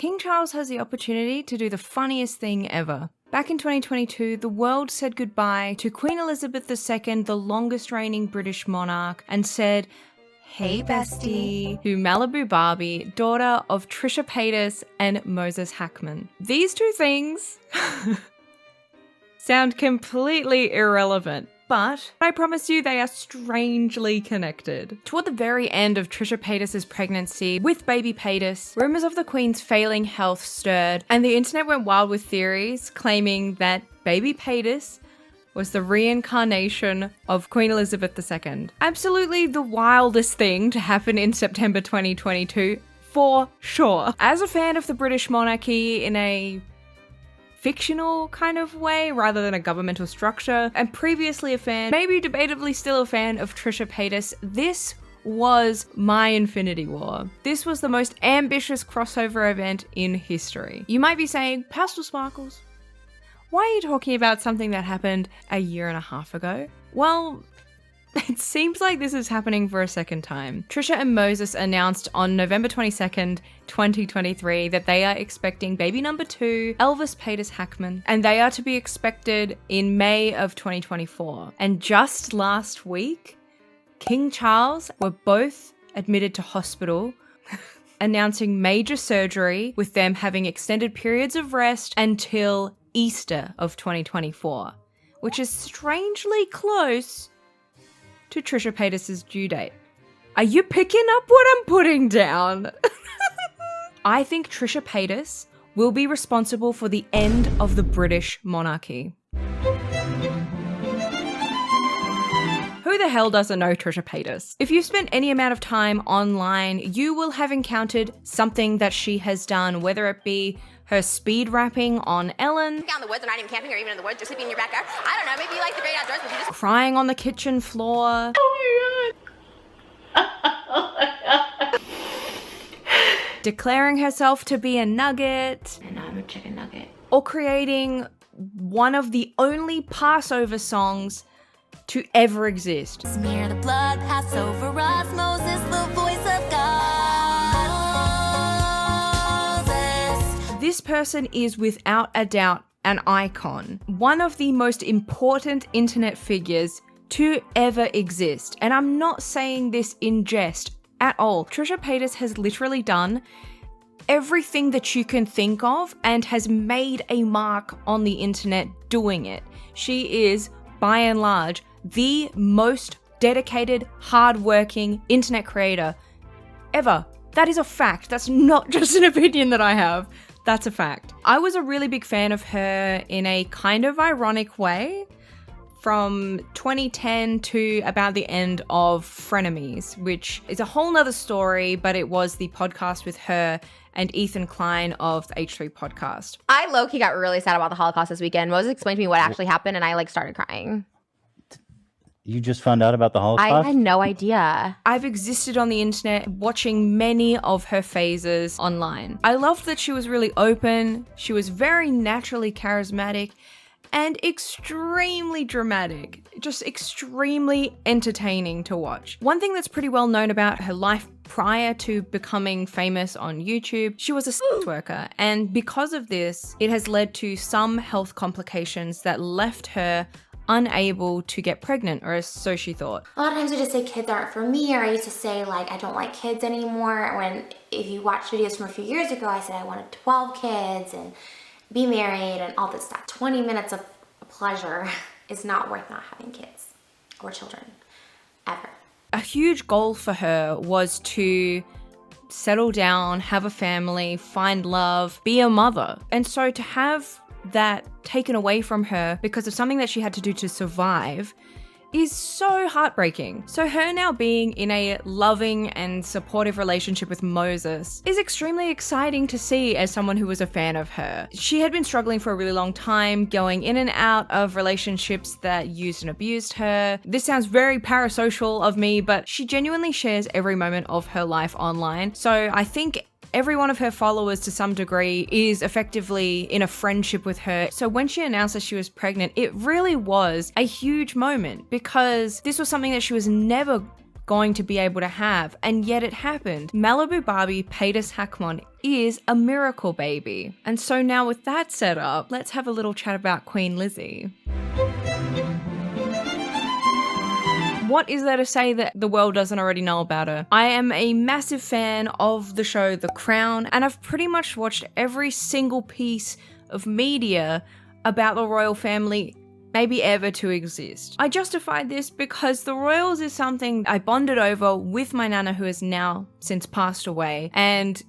King Charles has the opportunity to do the funniest thing ever. Back in 2022, the world said goodbye to Queen Elizabeth II, the longest reigning British monarch, and said, "Hey bestie," to Malibu Barbie, daughter of Trisha Paytas and Moses Hackman. These two things sound completely irrelevant, but I promise you they are strangely connected. Toward the very end of Trisha Paytas' pregnancy with baby Paytas, rumors of the Queen's failing health stirred, and the internet went wild with theories claiming that baby Paytas was the reincarnation of Queen Elizabeth II. Absolutely the wildest thing to happen in September 2022, for sure. As a fan of the British monarchy in a fictional kind of way rather than a governmental structure, and previously a fan, maybe debatably still a fan of Trisha Paytas, this was my Infinity War. This was the most ambitious crossover event in history. You might be saying, pastelsparkles, why are you talking about something that happened a year and a half ago? Well, it seems like this is happening for a second time. Trisha and Moses announced on November 22nd, 2023 that they are expecting baby number 2, Elvis Paytas Hackman, and they are to be expected in May of 2024. And just last week, King Charles were both admitted to hospital, announcing major surgery with them having extended periods of rest until Easter of 2024, which is strangely close to Trisha Paytas' due date. Are you picking up what I'm putting down? I think Trisha Paytas will be responsible for the end of the British monarchy. Who the hell doesn't know Trisha Paytas? If you've spent any amount of time online, you will have encountered something that she has done, whether it be her speed rapping on Ellen, out in the woods and not even camping or even in the woods or sleeping in your backyard. I don't know, maybe you like the great outdoors, but you just crying on the kitchen floor. Oh my god. Declaring herself to be a nugget. And I'm a chicken nugget. Or creating one of the only Passover songs to ever exist. smear the blood, pass over us, Moses, the voice of God. Moses. This person is without a doubt an icon, one of the most important internet figures to ever exist. And I'm not saying this in jest at all. Trisha Paytas has literally done everything that you can think of and has made a mark on the internet doing it. She is, by and large, the most dedicated, hardworking internet creator ever. That is a fact. That's not just an opinion that I have. That's a fact. I was a really big fan of her in a kind of ironic way from 2010 to about the end of Frenemies, which is a whole nother story, but it was the podcast with her and Ethan Klein of the H3 podcast. I low-key got really sad about the Holocaust this weekend. Moses explained to me what actually happened and I started crying. You just found out about the Holocaust? I had no idea. I've existed on the internet watching many of her phases online. I loved that she was really open, she was very naturally charismatic, and extremely dramatic, just extremely entertaining to watch. One thing that's pretty well known about her life prior to becoming famous on YouTube, she was a sex worker, and because of this, it has led to some health complications that left her unable to get pregnant, or so she thought. A lot of times we just say kids aren't for me, or I used to say I don't like kids anymore. When if you watch videos from a few years ago, I said I wanted 12 kids and be married and all this stuff. 20 minutes of pleasure is not worth not having kids or children, ever. A huge goal for her was to settle down, have a family, find love, be a mother. And so to have that taken away from her because of something that she had to do to survive is so heartbreaking. So her now being in a loving and supportive relationship with Moses is extremely exciting to see as someone who was a fan of her. She had been struggling for a really long time, going in and out of relationships that used and abused her. This sounds very parasocial of me, but she genuinely shares every moment of her life online. So I think every one of her followers to some degree is effectively in a friendship with her. So when she announced that she was pregnant, it really was a huge moment because this was something that she was never going to be able to have, and yet it happened. Malibu Barbie Paytas Hackmon is a miracle baby. And so now with that set up, let's have a little chat about Queen Lizzie. What is there to say that the world doesn't already know about her? I am a massive fan of the show The Crown, and I've pretty much watched every single piece of media about the royal family maybe ever to exist. I justified this because the royals is something I bonded over with my nana, who has now since passed away, and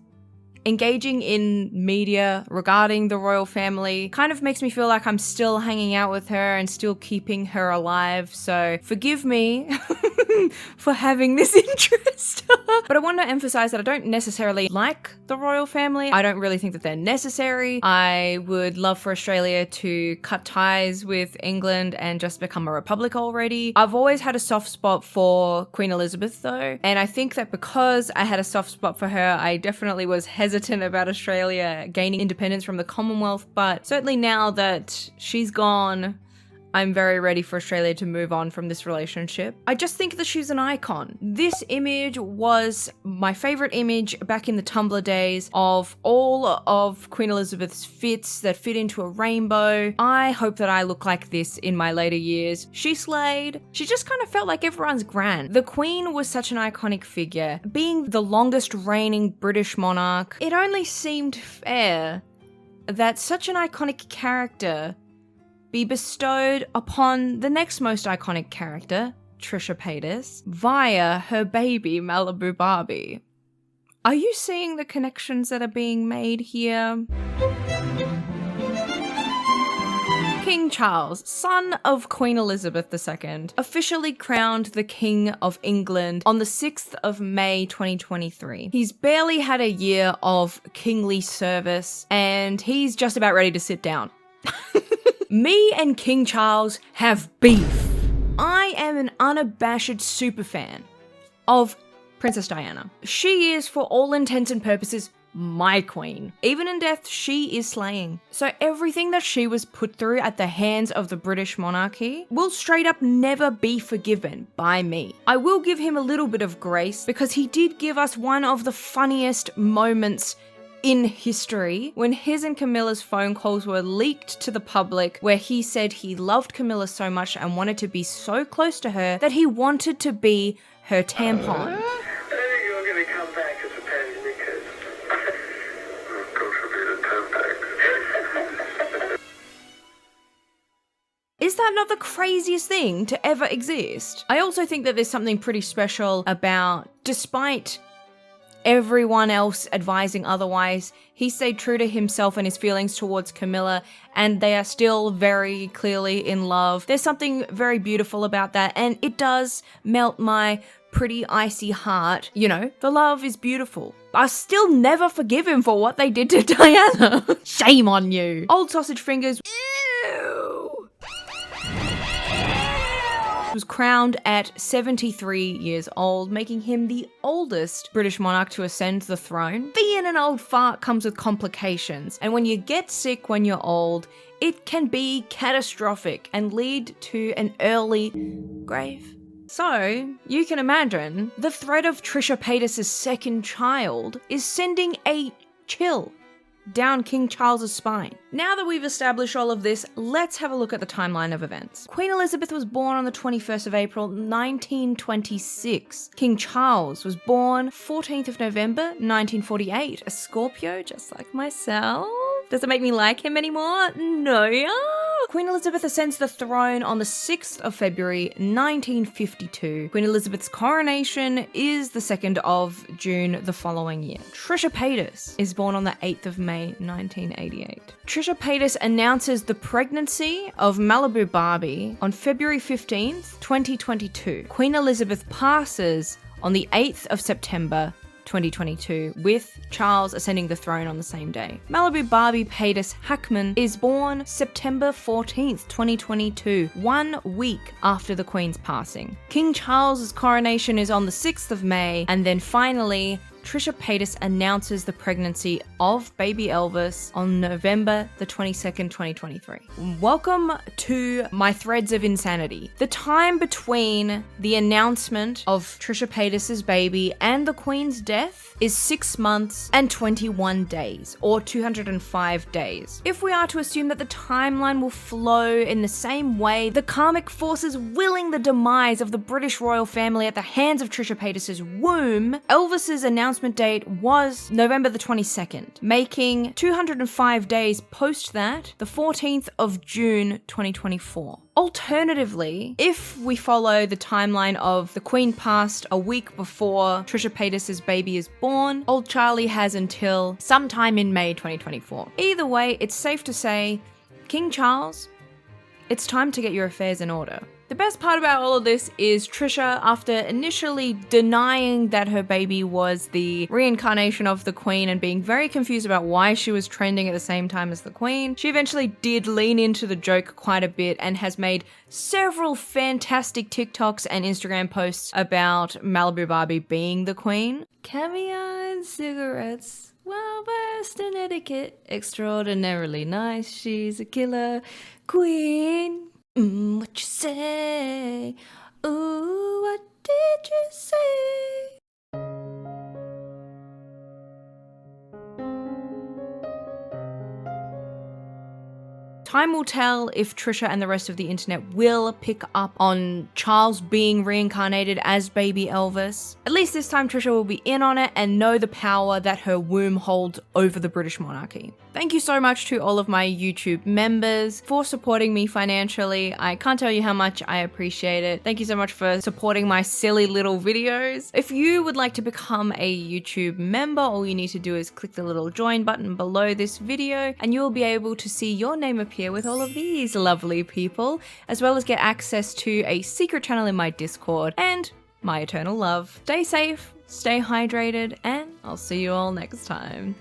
engaging in media regarding the royal family kind of makes me feel like I'm still hanging out with her and still keeping her alive. So forgive me for having this interest. But I want to emphasize that I don't necessarily like the royal family. I don't really think that they're necessary. I would love for Australia to cut ties with England and just become a republic already. I've always had a soft spot for Queen Elizabeth though, and I think that because I had a soft spot for her, I definitely was hesitant about Australia gaining independence from the Commonwealth, but certainly now that she's gone, I'm very ready for Australia to move on from this relationship. I just think that she's an icon. This image was my favorite image back in the Tumblr days of all of Queen Elizabeth's fits that fit into a rainbow. I hope that I look like this in my later years. She slayed. She just kind of felt like everyone's gran. The Queen was such an iconic figure. Being the longest reigning British monarch, it only seemed fair that such an iconic character be bestowed upon the next most iconic character, Trisha Paytas, via her baby Malibu Barbie. Are you seeing the connections that are being made here? King Charles, son of Queen Elizabeth II, officially crowned the King of England on the 6th of May 2023. He's barely had a year of kingly service, and he's just about ready to sit down. Me and King Charles have beef. I am an unabashed superfan of Princess Diana. She is, for all intents and purposes, my queen. Even in death, she is slaying. So everything that she was put through at the hands of the British monarchy will straight up never be forgiven by me. I will give him a little bit of grace because he did give us one of the funniest moments in history when his and Camilla's phone calls were leaked to the public, where he said he loved Camilla so much and wanted to be so close to her that he wanted to be her tampon. I think you're going to come back as a penny because God forbid a tampax. Is that not the craziest thing to ever exist? I also think that there's something pretty special about, despite everyone else advising otherwise, he stayed true to himself and his feelings towards Camilla, and they are still very clearly in love. There's something very beautiful about that, and it does melt my pretty icy heart. You know, the love is beautiful. I still never forgive him for what they did to Diana. Shame on you. Old sausage fingers. Ew. Was crowned at 73 years old, making him the oldest British monarch to ascend the throne. Being an old fart comes with complications, and when you get sick when you're old, it can be catastrophic and lead to an early grave. So, you can imagine, the threat of Trisha Paytas' second child is sending a chill down King Charles's spine. Now that we've established all of this, let's have a look at the timeline of events. Queen Elizabeth was born on the 21st of April, 1926. King Charles was born 14th of November, 1948, a Scorpio, just like myself. Does it make me like him anymore? No. Queen Elizabeth ascends the throne on the 6th of February, 1952. Queen Elizabeth's coronation is the 2nd of June the following year. Trisha Paytas is born on the 8th of May, 1988. Trisha Paytas announces the pregnancy of Malibu Barbie on February 15th, 2022. Queen Elizabeth passes on the 8th of September, 2022, with Charles ascending the throne on the same day. Malibu Barbie Paytas Hackmon is born September 14th, 2022, 1 week after the Queen's passing. King Charles's coronation is on the 6th of May, and then finally, Trisha Paytas announces the pregnancy of baby Elvis on November the 22nd, 2023. Welcome to my threads of insanity. The time between the announcement of Trisha Paytas' baby and the Queen's death is 6 months and 21 days, or 205 days. If we are to assume that the timeline will flow in the same way, the karmic forces willing the demise of the British royal family at the hands of Trisha Paytas' womb, Elvis's announcement date was November the 22nd, making 205 days post that, the 14th of June 2024. Alternatively, if we follow the timeline of the Queen passed a week before Trisha Paytas' baby is born, old Charlie has until sometime in May 2024. Either way, it's safe to say, King Charles, it's time to get your affairs in order. The best part about all of this is Trisha, after initially denying that her baby was the reincarnation of the Queen and being very confused about why she was trending at the same time as the Queen, she eventually did lean into the joke quite a bit and has made several fantastic TikToks and Instagram posts about Malibu Barbie being the Queen. Caviar and cigarettes. Well versed in etiquette, extraordinarily nice, she's a killer queen. What you say? Ooh, what did you say? Time will tell if Trisha and the rest of the internet will pick up on Charles being reincarnated as baby Elvis. At least this time Trisha will be in on it and know the power that her womb holds over the British monarchy. Thank you so much to all of my YouTube members for supporting me financially. I can't tell you how much I appreciate it. Thank you so much for supporting my silly little videos. If you would like to become a YouTube member, all you need to do is click the little join button below this video and you'll be able to see your name appear with all of these lovely people, as well as get access to a secret channel in my Discord and my eternal love. Stay safe, stay hydrated, and I'll see you all next time.